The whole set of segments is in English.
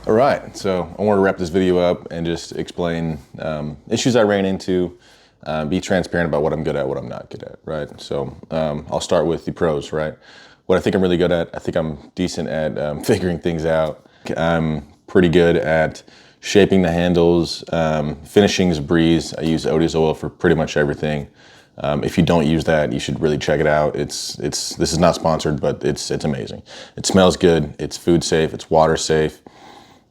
All right, so I want to wrap this video up and just explain issues I ran into, be transparent about what I'm good at, what I'm not good at, right? So I'll start with the pros, right? What I think I'm really good at, I think I'm decent at figuring things out. I'm pretty good at shaping the handles, finishing is a breeze. I use Otis oil for pretty much everything. If you don't use that, you should really check it out. This is not sponsored, but it's amazing. It smells good, it's food safe, it's water safe.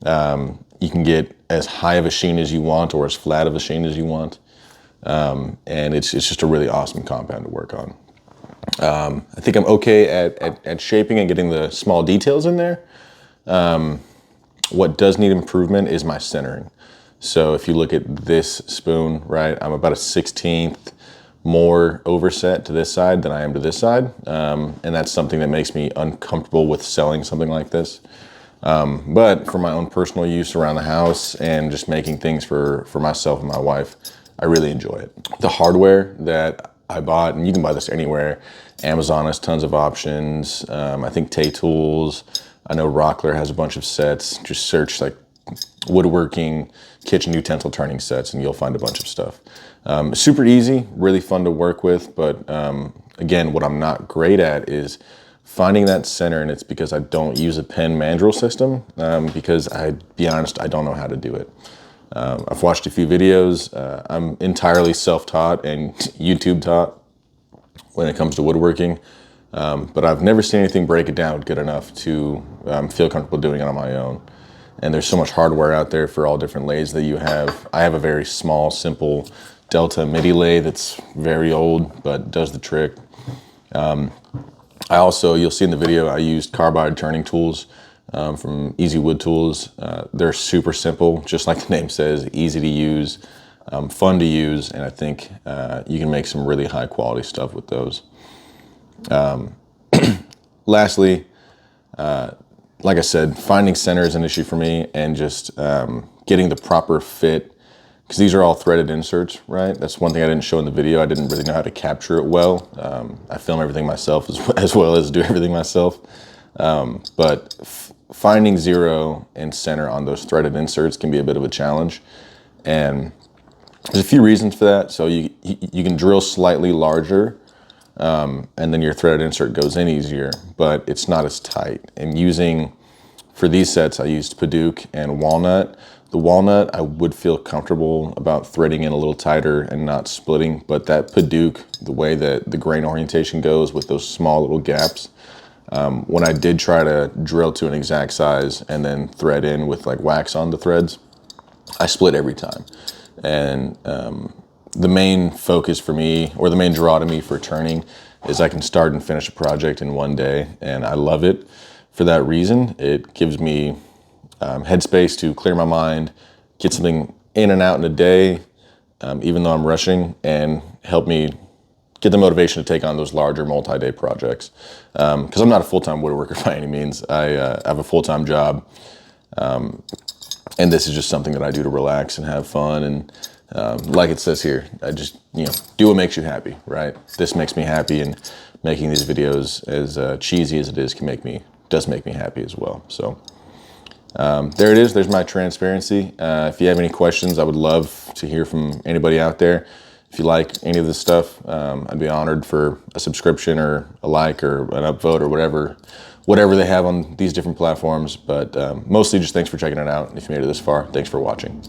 You can get as high of a sheen as you want or as flat of a sheen as you want. And it's just a really awesome compound to work on. I think I'm okay at shaping and getting the small details in there. What does need improvement is my centering. So if you look at this spoon, right, I'm about a 1/16 more overset to this side than I am to this side. And that's something that makes me uncomfortable with selling something like this. But for my own personal use around the house and just making things for myself and my wife, I really enjoy it. The hardware that I bought, and you can buy this anywhere, Amazon has tons of options. I think Tay Tools, I know Rockler has a bunch of sets. Just search like woodworking kitchen utensil turning sets and you'll find a bunch of stuff. Super easy, really fun to work with, but again, what I'm not great at is finding that center, and it's because I don't use a pen mandrel system, because be honest, I don't know how to do it. I've watched a few videos. I'm entirely self-taught and YouTube taught when it comes to woodworking, but I've never seen anything break it down good enough to feel comfortable doing it on my own. And there's so much hardware out there for all different lathes that you have. I have a very small, simple Delta MIDI lathe that's very old, but does the trick. I also, you'll see in the video, I used carbide turning tools from Easy Wood Tools. They're super simple, just like the name says, easy to use, fun to use, and I think you can make some really high quality stuff with those. Lastly, like I said, finding center is an issue for me, and just getting the proper fit, because these are all threaded inserts, right? That's one thing I didn't show in the video. I didn't really know how to capture it well. I film everything myself as well as do everything myself. But finding zero and center on those threaded inserts can be a bit of a challenge. And there's a few reasons for that. So you can drill slightly larger, and then your threaded insert goes in easier, but it's not as tight. And for these sets, I used Padauk and walnut. The walnut, I would feel comfortable about threading in a little tighter and not splitting, but that Padauk, the way that the grain orientation goes with those small little gaps, when I did try to drill to an exact size and then thread in with like wax on the threads, I split every time. And the main focus for me, or the main draw to me for turning, is I can start and finish a project in one day, and I love it. For that reason, it gives me headspace to clear my mind, get something in and out in a day, even though I'm rushing, and help me get the motivation to take on those larger multi-day projects. Because I'm not a full-time woodworker by any means. I have a full-time job, and this is just something that I do to relax and have fun. And like it says here, I just, do what makes you happy, right? This makes me happy, and making these videos, as cheesy as it is, does make me happy as well. So there it is. There's my transparency. If you have any questions, I would love to hear from anybody out there. If you like any of this stuff, I'd be honored for a subscription or a like or an upvote or whatever they have on these different platforms. But mostly just thanks for checking it out. If you made it this far, thanks for watching.